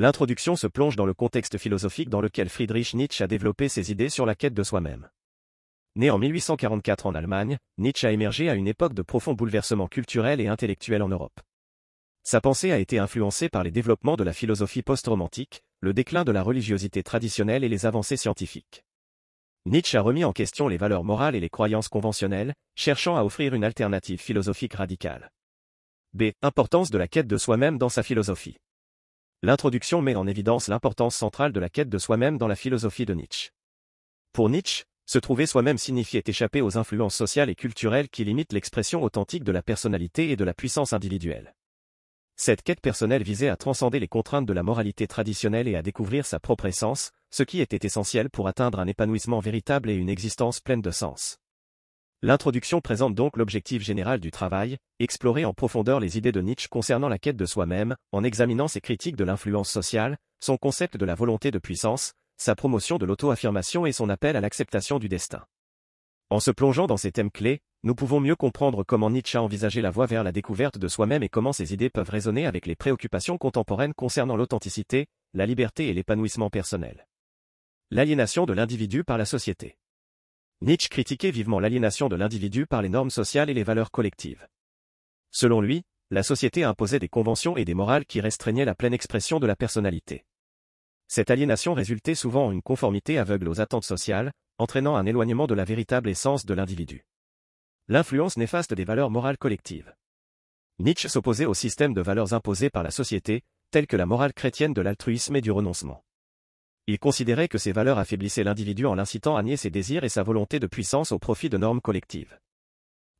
L'introduction se plonge dans le contexte philosophique dans lequel Friedrich Nietzsche a développé ses idées sur la quête de soi-même. Né en 1844 en Allemagne, Nietzsche a émergé à une époque de profonds bouleversements culturels et intellectuels en Europe. Sa pensée a été influencée par les développements de la philosophie post-romantique, le déclin de la religiosité traditionnelle et les avancées scientifiques. Nietzsche a remis en question les valeurs morales et les croyances conventionnelles, cherchant à offrir une alternative philosophique radicale. B. Importance de la quête de soi-même dans sa philosophie. L'introduction met en évidence l'importance centrale de la quête de soi-même dans la philosophie de Nietzsche. Pour Nietzsche, se trouver soi-même signifiait échapper aux influences sociales et culturelles qui limitent l'expression authentique de la personnalité et de la puissance individuelle. Cette quête personnelle visait à transcender les contraintes de la moralité traditionnelle et à découvrir sa propre essence, ce qui était essentiel pour atteindre un épanouissement véritable et une existence pleine de sens. L'introduction présente donc l'objectif général du travail, explorer en profondeur les idées de Nietzsche concernant la quête de soi-même, en examinant ses critiques de l'influence sociale, son concept de la volonté de puissance, sa promotion de l'auto-affirmation et son appel à l'acceptation du destin. En se plongeant dans ces thèmes clés, nous pouvons mieux comprendre comment Nietzsche a envisagé la voie vers la découverte de soi-même et comment ces idées peuvent résonner avec les préoccupations contemporaines concernant l'authenticité, la liberté et l'épanouissement personnel. L'aliénation de l'individu par la société. Nietzsche critiquait vivement l'aliénation de l'individu par les normes sociales et les valeurs collectives. Selon lui, la société imposait des conventions et des morales qui restreignaient la pleine expression de la personnalité. Cette aliénation résultait souvent en une conformité aveugle aux attentes sociales, entraînant un éloignement de la véritable essence de l'individu. L'influence néfaste des valeurs morales collectives. Nietzsche s'opposait au système de valeurs imposées par la société, telles que la morale chrétienne de l'altruisme et du renoncement. Il considérait que ces valeurs affaiblissaient l'individu en l'incitant à nier ses désirs et sa volonté de puissance au profit de normes collectives.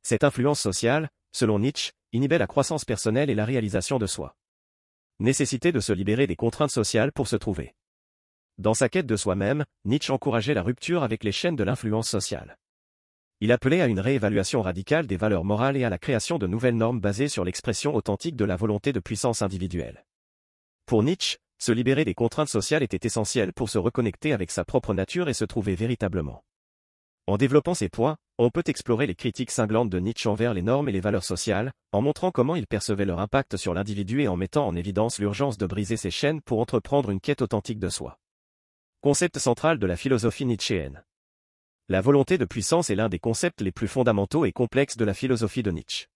Cette influence sociale, selon Nietzsche, inhibait la croissance personnelle et la réalisation de soi. Nécessité de se libérer des contraintes sociales pour se trouver. Dans sa quête de soi-même, Nietzsche encourageait la rupture avec les chaînes de l'influence sociale. Il appelait à une réévaluation radicale des valeurs morales et à la création de nouvelles normes basées sur l'expression authentique de la volonté de puissance individuelle. Pour Nietzsche, se libérer des contraintes sociales était essentiel pour se reconnecter avec sa propre nature et se trouver véritablement. En développant ces points, on peut explorer les critiques cinglantes de Nietzsche envers les normes et les valeurs sociales, en montrant comment il percevait leur impact sur l'individu et en mettant en évidence l'urgence de briser ces chaînes pour entreprendre une quête authentique de soi. Concept central de la philosophie nietzschéenne. La volonté de puissance est l'un des concepts les plus fondamentaux et complexes de la philosophie de Nietzsche.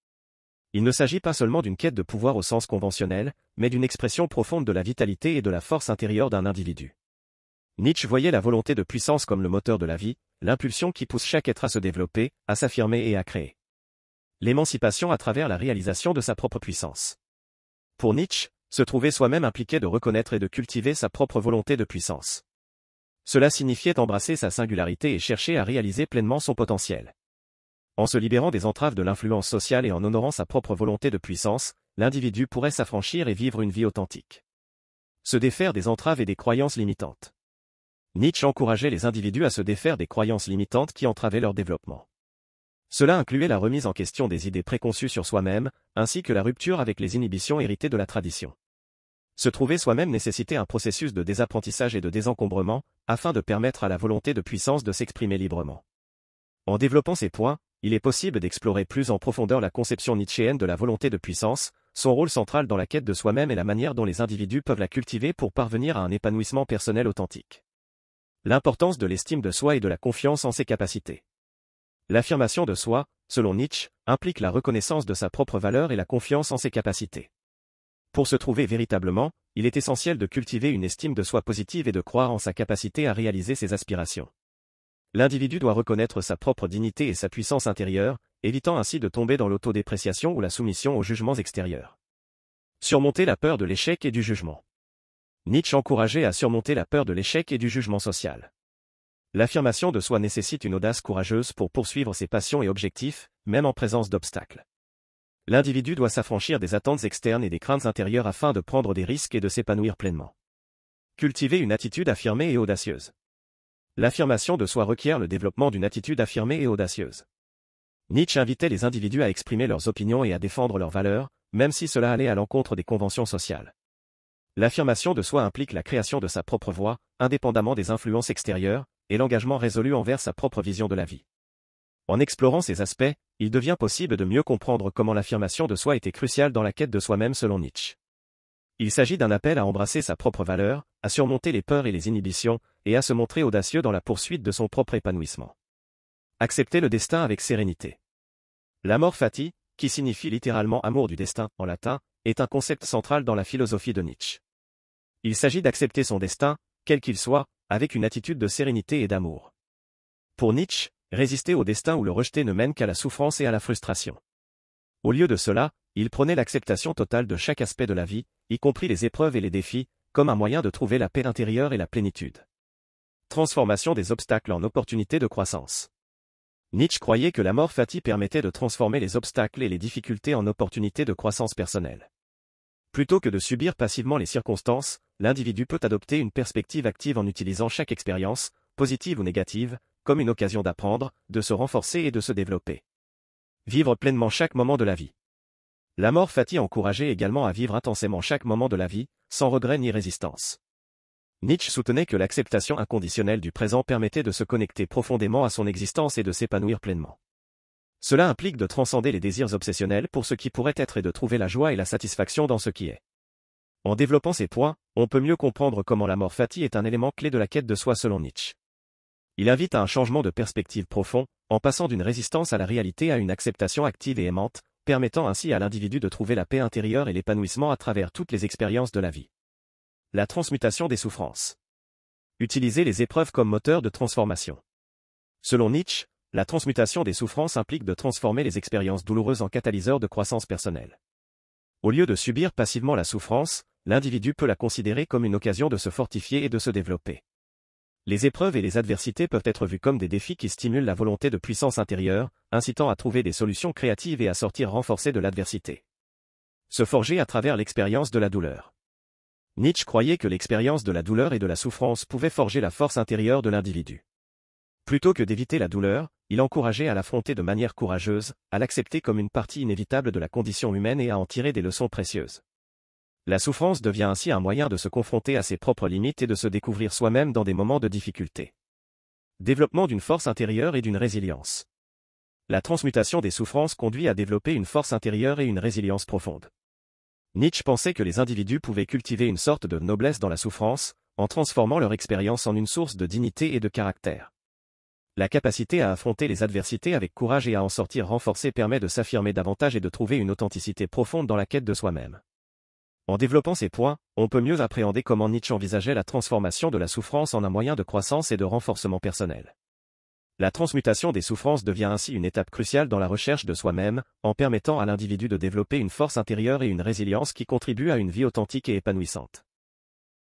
Il ne s'agit pas seulement d'une quête de pouvoir au sens conventionnel, mais d'une expression profonde de la vitalité et de la force intérieure d'un individu. Nietzsche voyait la volonté de puissance comme le moteur de la vie, l'impulsion qui pousse chaque être à se développer, à s'affirmer et à créer. L'émancipation à travers la réalisation de sa propre puissance. Pour Nietzsche, se trouver soi-même impliquait de reconnaître et de cultiver sa propre volonté de puissance. Cela signifiait embrasser sa singularité et chercher à réaliser pleinement son potentiel. En se libérant des entraves de l'influence sociale et en honorant sa propre volonté de puissance, l'individu pourrait s'affranchir et vivre une vie authentique. Se défaire des entraves et des croyances limitantes. Nietzsche encourageait les individus à se défaire des croyances limitantes qui entravaient leur développement. Cela incluait la remise en question des idées préconçues sur soi-même, ainsi que la rupture avec les inhibitions héritées de la tradition. Se trouver soi-même nécessitait un processus de désapprentissage et de désencombrement, afin de permettre à la volonté de puissance de s'exprimer librement. En développant ces points, il est possible d'explorer plus en profondeur la conception nietzschéenne de la volonté de puissance, son rôle central dans la quête de soi-même et la manière dont les individus peuvent la cultiver pour parvenir à un épanouissement personnel authentique. L'importance de l'estime de soi et de la confiance en ses capacités. L'affirmation de soi, selon Nietzsche, implique la reconnaissance de sa propre valeur et la confiance en ses capacités. Pour se trouver véritablement, il est essentiel de cultiver une estime de soi positive et de croire en sa capacité à réaliser ses aspirations. L'individu doit reconnaître sa propre dignité et sa puissance intérieure, évitant ainsi de tomber dans l'autodépréciation ou la soumission aux jugements extérieurs. Surmonter la peur de l'échec et du jugement. Nietzsche encourageait à surmonter la peur de l'échec et du jugement social. L'affirmation de soi nécessite une audace courageuse pour poursuivre ses passions et objectifs, même en présence d'obstacles. L'individu doit s'affranchir des attentes externes et des craintes intérieures afin de prendre des risques et de s'épanouir pleinement. Cultiver une attitude affirmée et audacieuse. L'affirmation de soi requiert le développement d'une attitude affirmée et audacieuse. Nietzsche invitait les individus à exprimer leurs opinions et à défendre leurs valeurs, même si cela allait à l'encontre des conventions sociales. L'affirmation de soi implique la création de sa propre voix, indépendamment des influences extérieures, et l'engagement résolu envers sa propre vision de la vie. En explorant ces aspects, il devient possible de mieux comprendre comment l'affirmation de soi était cruciale dans la quête de soi-même selon Nietzsche. Il s'agit d'un appel à embrasser sa propre valeur, à surmonter les peurs et les inhibitions, et à se montrer audacieux dans la poursuite de son propre épanouissement. Accepter le destin avec sérénité. L'amor fati, qui signifie littéralement amour du destin en latin, est un concept central dans la philosophie de Nietzsche. Il s'agit d'accepter son destin, quel qu'il soit, avec une attitude de sérénité et d'amour. Pour Nietzsche, résister au destin ou le rejeter ne mène qu'à la souffrance et à la frustration. Au lieu de cela, il prônait l'acceptation totale de chaque aspect de la vie, y compris les épreuves et les défis, comme un moyen de trouver la paix intérieure et la plénitude. Transformation des obstacles en opportunités de croissance. Nietzsche croyait que l'amor fati permettait de transformer les obstacles et les difficultés en opportunités de croissance personnelle. Plutôt que de subir passivement les circonstances, l'individu peut adopter une perspective active en utilisant chaque expérience, positive ou négative, comme une occasion d'apprendre, de se renforcer et de se développer. Vivre pleinement chaque moment de la vie. L'amor fati encourageait également à vivre intensément chaque moment de la vie, sans regret ni résistance. Nietzsche soutenait que l'acceptation inconditionnelle du présent permettait de se connecter profondément à son existence et de s'épanouir pleinement. Cela implique de transcender les désirs obsessionnels pour ce qui pourrait être et de trouver la joie et la satisfaction dans ce qui est. En développant ces points, on peut mieux comprendre comment l'amor fati est un élément clé de la quête de soi selon Nietzsche. Il invite à un changement de perspective profond, en passant d'une résistance à la réalité à une acceptation active et aimante, permettant ainsi à l'individu de trouver la paix intérieure et l'épanouissement à travers toutes les expériences de la vie. La transmutation des souffrances. Utiliser les épreuves comme moteur de transformation. Selon Nietzsche, la transmutation des souffrances implique de transformer les expériences douloureuses en catalyseurs de croissance personnelle. Au lieu de subir passivement la souffrance, l'individu peut la considérer comme une occasion de se fortifier et de se développer. Les épreuves et les adversités peuvent être vues comme des défis qui stimulent la volonté de puissance intérieure, incitant à trouver des solutions créatives et à sortir renforcé de l'adversité. Se forger à travers l'expérience de la douleur. Nietzsche croyait que l'expérience de la douleur et de la souffrance pouvait forger la force intérieure de l'individu. Plutôt que d'éviter la douleur, il encourageait à l'affronter de manière courageuse, à l'accepter comme une partie inévitable de la condition humaine et à en tirer des leçons précieuses. La souffrance devient ainsi un moyen de se confronter à ses propres limites et de se découvrir soi-même dans des moments de difficulté. Développement d'une force intérieure et d'une résilience. La transmutation des souffrances conduit à développer une force intérieure et une résilience profonde. Nietzsche pensait que les individus pouvaient cultiver une sorte de noblesse dans la souffrance, en transformant leur expérience en une source de dignité et de caractère. La capacité à affronter les adversités avec courage et à en sortir renforcée permet de s'affirmer davantage et de trouver une authenticité profonde dans la quête de soi-même. En développant ces points, on peut mieux appréhender comment Nietzsche envisageait la transformation de la souffrance en un moyen de croissance et de renforcement personnel. La transmutation des souffrances devient ainsi une étape cruciale dans la recherche de soi-même, en permettant à l'individu de développer une force intérieure et une résilience qui contribuent à une vie authentique et épanouissante.